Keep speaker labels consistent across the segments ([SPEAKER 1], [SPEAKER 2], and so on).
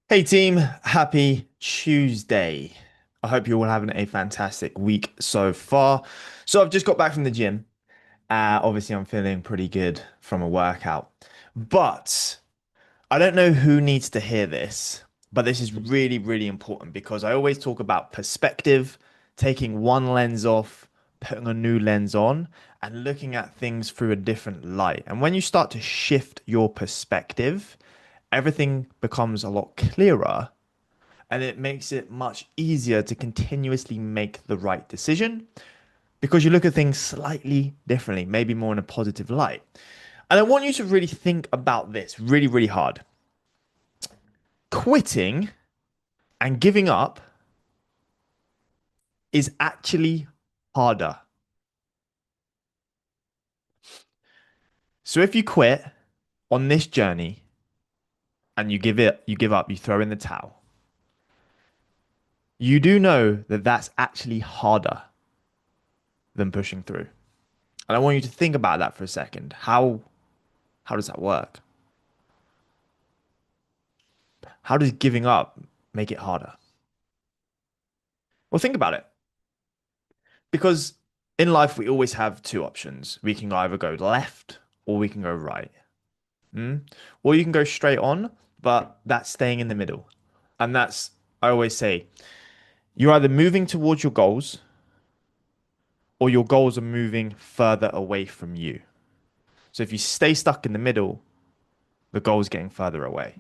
[SPEAKER 1] Hey team, happy Tuesday. I hope you're all having a fantastic week so far. So I've just got back from the gym. Obviously I'm feeling pretty good from a workout. But I don't know who needs to hear this, but this is really, really important because I always talk about perspective, taking one lens off, putting a new lens on, and looking at things through a different light. And when you start to shift your perspective, everything becomes a lot clearer and it makes it much easier to continuously make the right decision because you look at things slightly differently, maybe more in a positive light. And I want you to really think about this really, really hard. Quitting and giving up is actually harder. So if you quit on this journey and you give up, you throw in the towel, you do know that that's actually harder than pushing through. And I want you to think about that for a second. How does that work? How does giving up make it harder? Well, think about it. Because in life, we always have two options. We can either go left or we can go right. Mm? Or you can go straight on, but that's staying in the middle. And that's, I always say, you're either moving towards your goals or your goals are moving further away from you. So if you stay stuck in the middle, the goal's getting further away.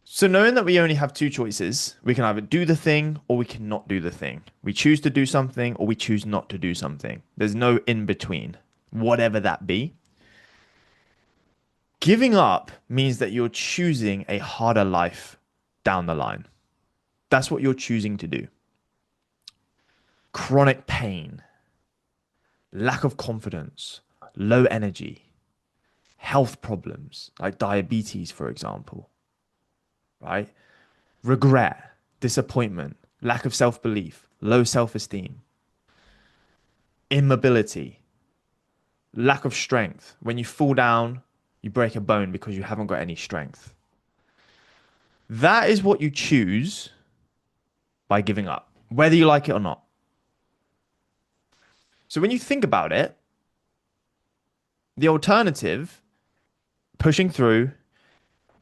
[SPEAKER 1] So knowing that we only have two choices, we can either do the thing or we cannot do the thing. We choose to do something or we choose not to do something. There's no in between, whatever that be. Giving up means that you're choosing a harder life down the line. That's what you're choosing to do. Chronic pain, lack of confidence, low energy, health problems like diabetes, for example, right? Regret, disappointment, lack of self belief, low self esteem, immobility, lack of strength. When you fall down, you break a bone because you haven't got any strength. That is what you choose by giving up, whether you like it or not. So when you think about it, the alternative, pushing through,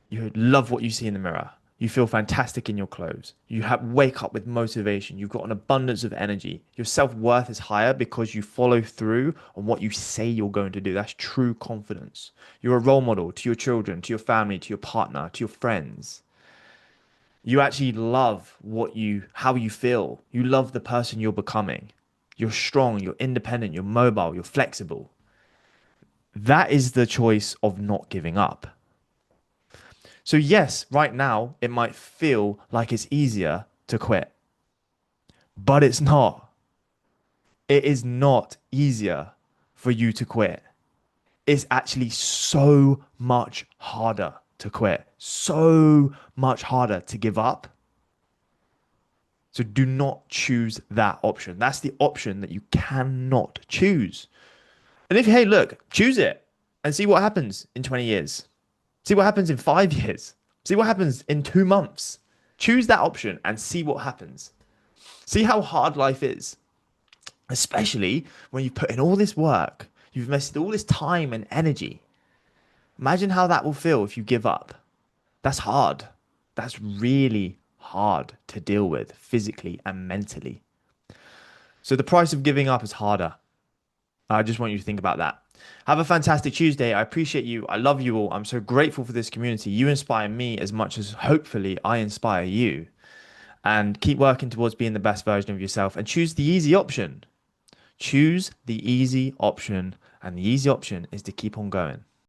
[SPEAKER 1] you love what you see in the mirror. You feel fantastic in your clothes. Wake up with motivation. You've got an abundance of energy. Your self-worth is higher because you follow through on what you say you're going to do. That's true confidence. You're a role model to your children, to your family, to your partner, to your friends. You actually love how you feel. You love the person you're becoming. You're strong, you're independent, you're mobile, you're flexible. That is the choice of not giving up. So, yes, right now it might feel like it's easier to quit, but it's not. It is not easier for you to quit. It's actually so much harder to quit, so much harder to give up. So, do not choose that option. That's the option that you cannot choose. And if, hey, look, choose it and see what happens in 20 years. See what happens in 5 years. See what happens in 2 months. Choose that option and see what happens. See how hard life is, especially when you've put in all this work, you've invested all this time and energy. Imagine how that will feel if you give up. That's hard. That's really hard to deal with physically and mentally. So the price of giving up is harder. I just want you to think about that. Have a fantastic Tuesday. I appreciate you. I love you all. I'm so grateful for this community. You inspire me as much as hopefully I inspire you. And keep working towards being the best version of yourself and choose the easy option. Choose the easy option. And the easy option is to keep on going.